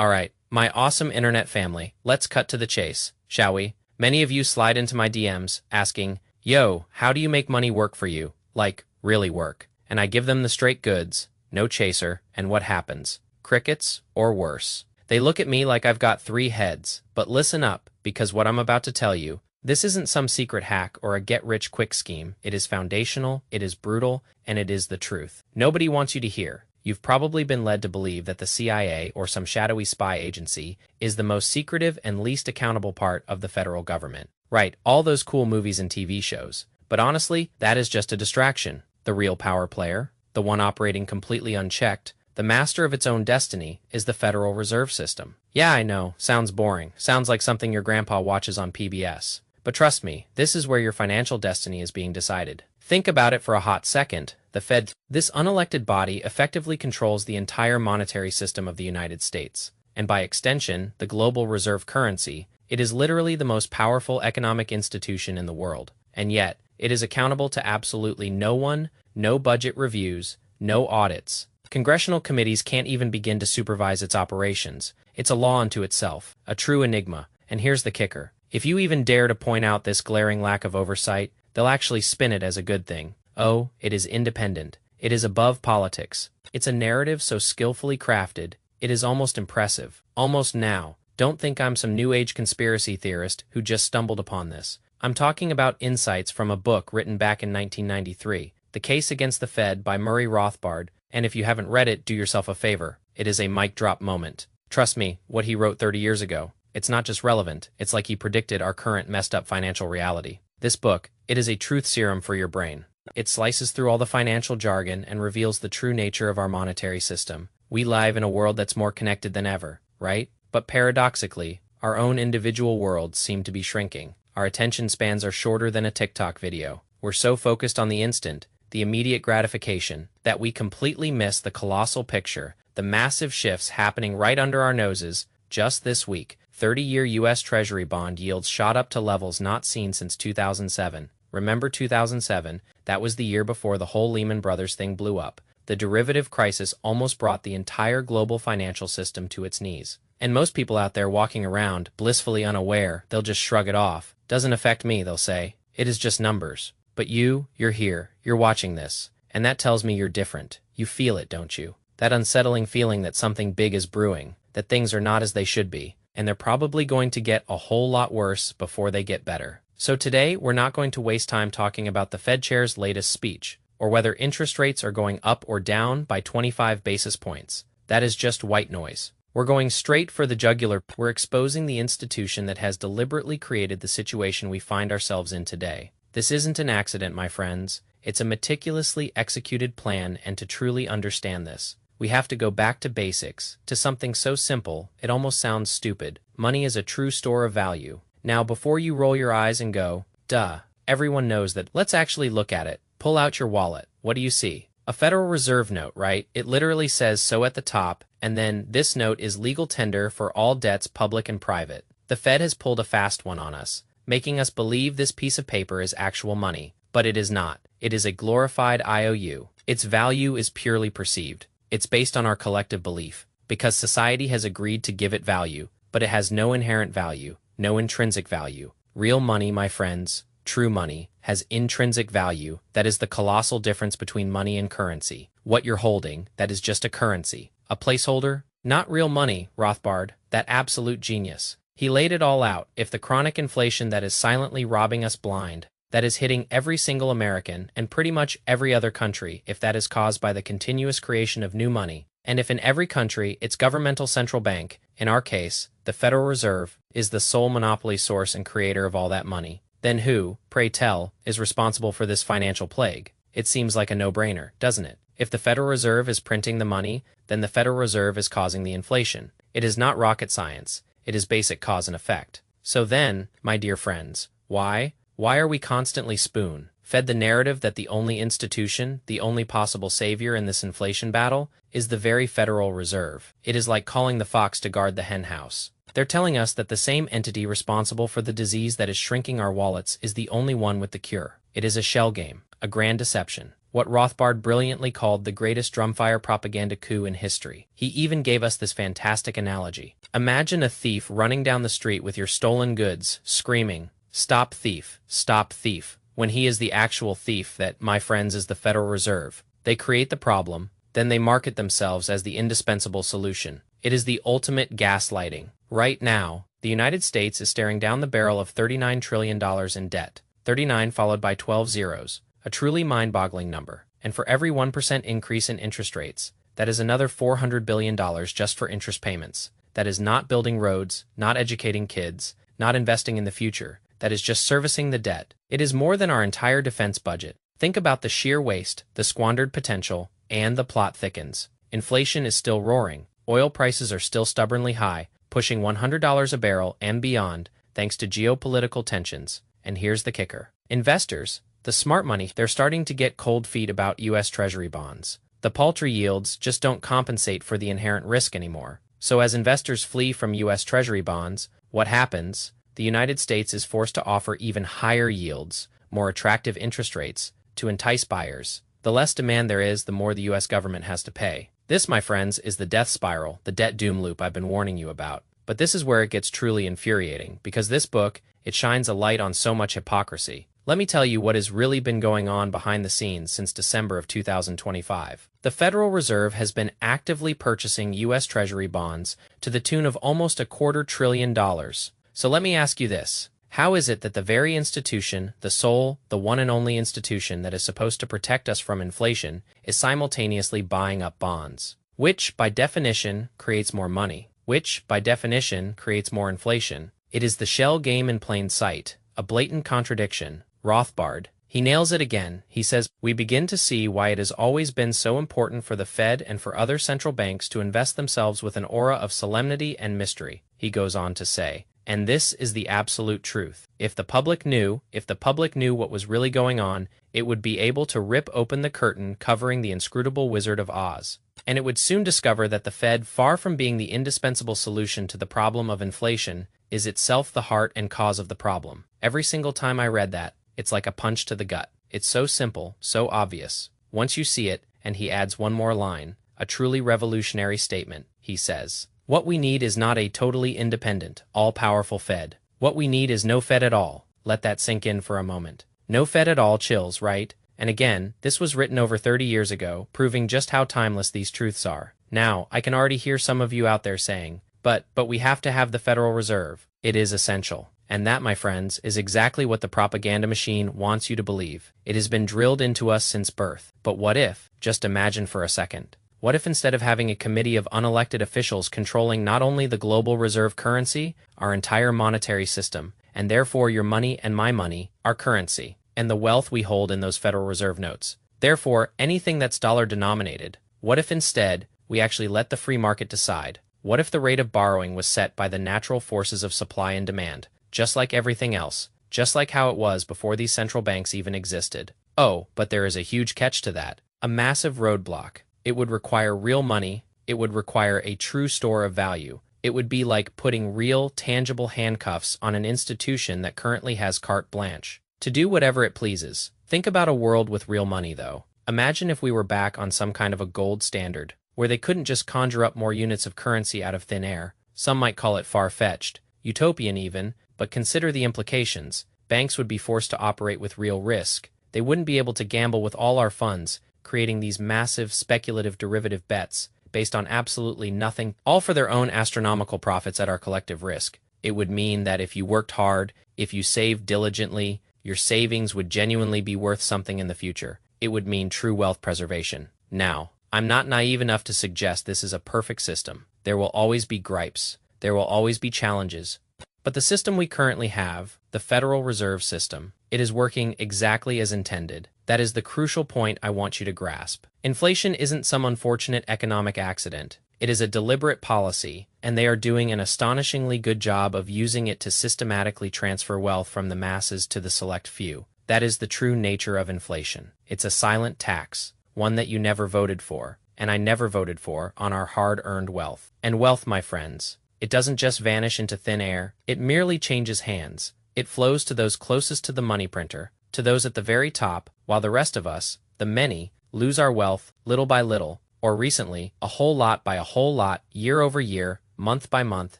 Alright, my awesome internet family, let's cut to the chase, shall we? Many of you slide into my DMs asking, yo, how do you make money work for you? Like, really work. And I give them the straight goods, no chaser, and what happens? Crickets, or worse. They look at me like I've got 3 heads, but listen up, because what I'm about to tell you, this isn't some secret hack or a get-rich-quick scheme. It is foundational, it is brutal, and it is the truth. Nobody wants you to hear. You've probably been led to believe that the CIA or some shadowy spy agency is the most secretive and least accountable part of the federal government. Right, all those cool movies and TV shows. But honestly, that is just a distraction. The real power player, the one operating completely unchecked, the master of its own destiny, is the Federal Reserve System. Yeah, I know, sounds boring. Sounds like something your grandpa watches on PBS. But trust me, this is where your financial destiny is being decided. Think about it for a hot second. The Fed, this unelected body, effectively controls the entire monetary system of the United States. And by extension, the global reserve currency. It is literally the most powerful economic institution in the world. And yet, it is accountable to absolutely no one, no budget reviews, no audits. Congressional committees can't even begin to supervise its operations. It's a law unto itself, a true enigma. And here's the kicker. If you even dare to point out this glaring lack of oversight, they'll actually spin it as a good thing. Oh, it is independent. It is above politics. It's a narrative so skillfully crafted, it is almost impressive. Almost now. Don't think I'm some new age conspiracy theorist who just stumbled upon this. I'm talking about insights from a book written back in 1993, The Case Against the Fed by Murray Rothbard, and if you haven't read it, do yourself a favor. It is a mic drop moment. Trust me, what he wrote 30 years ago, it's not just relevant, it's like he predicted our current messed up financial reality. This book, it is a truth serum for your brain. It slices through all the financial jargon and reveals the true nature of our monetary system. We live in a world that's more connected than ever, right? But paradoxically, our own individual worlds seem to be shrinking. Our attention spans are shorter than a TikTok video. We're so focused on the instant, the immediate gratification, that we completely miss the colossal picture, the massive shifts happening right under our noses. Just this week, 30-year U.S. Treasury bond yields shot up to levels not seen since 2007. Remember 2007? That was the year before the whole Lehman Brothers thing blew up. The derivative crisis almost brought the entire global financial system to its knees. And most people out there walking around, blissfully unaware, they'll just shrug it off. Doesn't affect me, they'll say. It is just numbers. But you're here, you're watching this. And that tells me you're different. You feel it, don't you? That unsettling feeling that something big is brewing, that things are not as they should be. And they're probably going to get a whole lot worse before they get better. So today, we're not going to waste time talking about the Fed chair's latest speech, or whether interest rates are going up or down by 25 basis points. That is just white noise. We're going straight for the jugular. We're exposing the institution that has deliberately created the situation we find ourselves in today. This isn't an accident, my friends. It's a meticulously executed plan, and to truly understand this, we have to go back to basics, to something so simple, it almost sounds stupid. Money is a true store of value. Now, before you roll your eyes and go, duh, everyone knows that, let's actually look at it. Pull out your wallet. What do you see? A Federal Reserve note, right? It literally says so at the top, and then this note is legal tender for all debts, public and private. The Fed has pulled a fast one on us, making us believe this piece of paper is actual money. But it is not. It is a glorified IOU. Its value is purely perceived. It's based on our collective belief, because society has agreed to give it value, but it has no inherent value, no intrinsic value. Real money, my friends, true money, has intrinsic value. That is the colossal difference between money and currency. What you're holding, that is just a currency. A placeholder? Not real money, Rothbard, that absolute genius. He laid it all out. If the chronic inflation that is silently robbing us blind, that is hitting every single American and pretty much every other country, if that is caused by the continuous creation of new money, and if in every country its governmental central bank, in our case, the Federal Reserve, is the sole monopoly source and creator of all that money, then who, pray tell, is responsible for this financial plague? It seems like a no-brainer, doesn't it? If the Federal Reserve is printing the money, then the Federal Reserve is causing the inflation. It is not rocket science. It is basic cause and effect. So then, my dear friends, why are we constantly spoon-fed the narrative that the only institution, the only possible savior in this inflation battle, is the very Federal Reserve? It is like calling the fox to guard the hen house. They're telling us that the same entity responsible for the disease that is shrinking our wallets is the only one with the cure. It is a shell game, a grand deception. what Rothbard brilliantly called the greatest drumfire propaganda coup in history. He even gave us this fantastic analogy. Imagine a thief running down the street with your stolen goods, screaming, "Stop thief, stop thief," when he is the actual thief that, my friends, is the Federal Reserve. They create the problem, then they market themselves as the indispensable solution. It is the ultimate gaslighting. Right now, the United States is staring down the barrel of $39 trillion in debt. 39 followed by 12 zeros, a truly mind-boggling number. And for every 1% increase in interest rates, that is another $400 billion just for interest payments. That is not building roads, not educating kids, not investing in the future. That is just servicing the debt. It is more than our entire defense budget. Think about the sheer waste, the squandered potential, and the plot thickens. Inflation is still roaring. Oil prices are still stubbornly high, pushing $100 a barrel and beyond, thanks to geopolitical tensions. And here's the kicker. Investors, the smart money, they're starting to get cold feet about U.S. Treasury bonds. The paltry yields just don't compensate for the inherent risk anymore. So as investors flee from U.S. Treasury bonds, what happens? The United States is forced to offer even higher yields, more attractive interest rates, to entice buyers. The less demand there is, the more the U.S. government has to pay. This, my friends, is the death spiral, the debt doom loop I've been warning you about. But this is where it gets truly infuriating, because this book, it shines a light on so much hypocrisy. Let me tell you what has really been going on behind the scenes since December of 2025. The Federal Reserve has been actively purchasing U.S. Treasury bonds to the tune of almost $250 billion. So let me ask you this. How is it that the very institution, the sole, the one and only institution that is supposed to protect us from inflation, is simultaneously buying up bonds? Which, by definition, creates more money. Which, by definition, creates more inflation. It is the shell game in plain sight, a blatant contradiction. Rothbard, he nails it again. He says, "We begin to see why it has always been so important for the Fed and for other central banks to invest themselves with an aura of solemnity and mystery." He goes on to say, and this is the absolute truth. If the public knew what was really going on, it would be able to rip open the curtain covering the inscrutable Wizard of Oz. And it would soon discover that the Fed, far from being the indispensable solution to the problem of inflation, is itself the heart and cause of the problem. Every single time I read that, it's like a punch to the gut. It's so simple, so obvious. Once you see it, and he adds one more line, a truly revolutionary statement. He says, "What we need is not a totally independent, all-powerful Fed. What we need is no Fed at all." Let that sink in for a moment. No Fed at all chills, right? And again, this was written over 30 years ago, proving just how timeless these truths are. Now, I can already hear some of you out there saying, but we have to have the Federal Reserve. It is essential. And that, my friends, is exactly what the propaganda machine wants you to believe. It has been drilled into us since birth. But what if? Just imagine for a second. What if instead of having a committee of unelected officials controlling not only the global reserve currency, our entire monetary system, and therefore your money and my money, our currency, and the wealth we hold in those Federal Reserve notes, therefore anything that's dollar-denominated, what if instead we actually let the free market decide? What if the rate of borrowing was set by the natural forces of supply and demand, just like everything else, just like how it was before these central banks even existed? Oh, but there is a huge catch to that, a massive roadblock. It would require real money, it would require a true store of value. It would be like putting real, tangible handcuffs on an institution that currently has carte blanche to do whatever it pleases. Think about a world with real money, though. Imagine if we were back on some kind of a gold standard, where they couldn't just conjure up more units of currency out of thin air. Some might call it far-fetched, utopian even, but consider the implications. Banks would be forced to operate with real risk. They wouldn't be able to gamble with all our funds, creating these massive speculative derivative bets based on absolutely nothing, all for their own astronomical profits at our collective risk. It would mean that if you worked hard, if you saved diligently, your savings would genuinely be worth something in the future. It would mean true wealth preservation. Now, I'm not naive enough to suggest this is a perfect system. There will always be gripes. There will always be challenges. But the system we currently have, the Federal Reserve System, it is working exactly as intended. That is the crucial point I want you to grasp. Inflation isn't some unfortunate economic accident. It is a deliberate policy, and they are doing an astonishingly good job of using it to systematically transfer wealth from the masses to the select few. That is the true nature of inflation. It's a silent tax, one that you never voted for, and I never voted for, on our hard-earned wealth. And wealth, my friends, it doesn't just vanish into thin air, it merely changes hands. It flows to those closest to the money printer, to those at the very top, while the rest of us, The many lose our wealth little by little, or recently, a whole lot by a whole lot, year over year, month by month,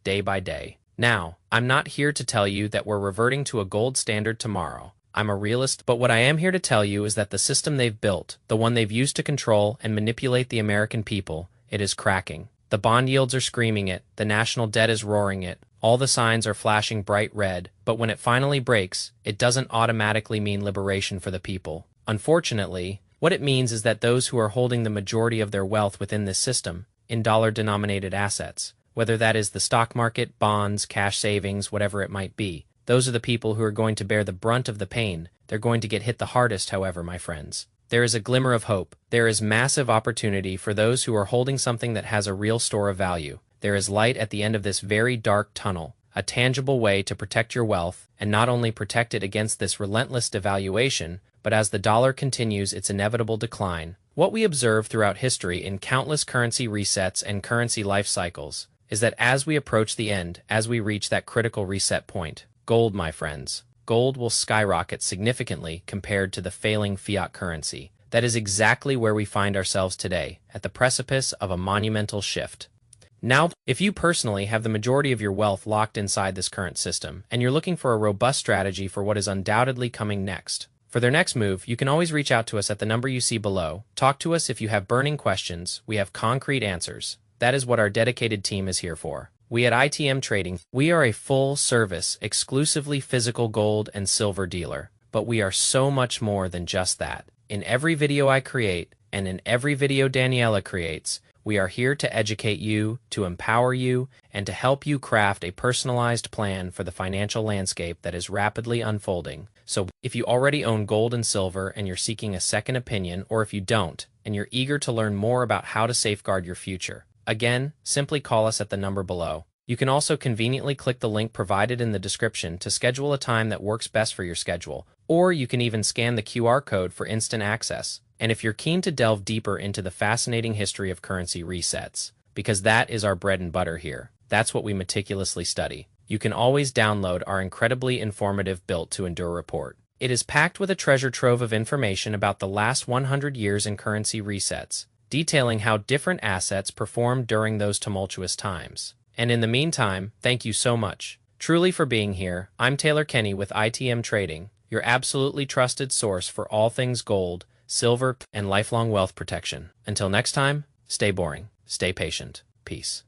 day by day. Now, I'm not here to tell you that we're reverting to a gold standard tomorrow. I'm a realist, but what I am here to tell you is that the system they've built, the one they've used to control and manipulate the American people, it is cracking. The bond yields are screaming it, the national debt is roaring it, all the signs are flashing bright red, but when it finally breaks, it doesn't automatically mean liberation for the people. Unfortunately, what it means is that those who are holding the majority of their wealth within this system, in dollar-denominated assets, whether that is the stock market, bonds, cash savings, whatever it might be, those are the people who are going to bear the brunt of the pain. They're going to get hit the hardest, however, my friends. There is a glimmer of hope. There is massive opportunity for those who are holding something that has a real store of value. There is light at the end of this very dark tunnel, a tangible way to protect your wealth, and not only protect it against this relentless devaluation, but as the dollar continues its inevitable decline. What we observe throughout history in countless currency resets and currency life cycles is that as we approach the end, as we reach that critical reset point, gold, my friends, gold will skyrocket significantly compared to the failing fiat currency. That is exactly where we find ourselves today, at the precipice of a monumental shift. Now, if you personally have the majority of your wealth locked inside this current system, and you're looking for a robust strategy for what is undoubtedly coming next, for their next move, you can always reach out to us at the number you see below. Talk to us if you have burning questions. We have concrete answers. That is what our dedicated team is here for. We at ITM Trading, we are a full-service, exclusively physical gold and silver dealer, but we are so much more than just that. In every video I create, and in every video Daniela creates, we are here to educate you, to empower you, and to help you craft a personalized plan for the financial landscape that is rapidly unfolding. So, if you already own gold and silver and you're seeking a second opinion, or if you don't, and you're eager to learn more about how to safeguard your future, again, simply call us at the number below. You can also conveniently click the link provided in the description to schedule a time that works best for your schedule, or you can even scan the QR code for instant access. And if you're keen to delve deeper into the fascinating history of currency resets, because that is our bread and butter here, that's what we meticulously study, you can always download our incredibly informative Built to Endure report. It is packed with a treasure trove of information about the last 100 years in currency resets, detailing how different assets performed during those tumultuous times. And in the meantime, thank you so much, truly, for being here. I'm Taylor Kenny with ITM Trading, your absolutely trusted source for all things gold, silver, and lifelong wealth protection. Until next time, stay boring, stay patient. Peace.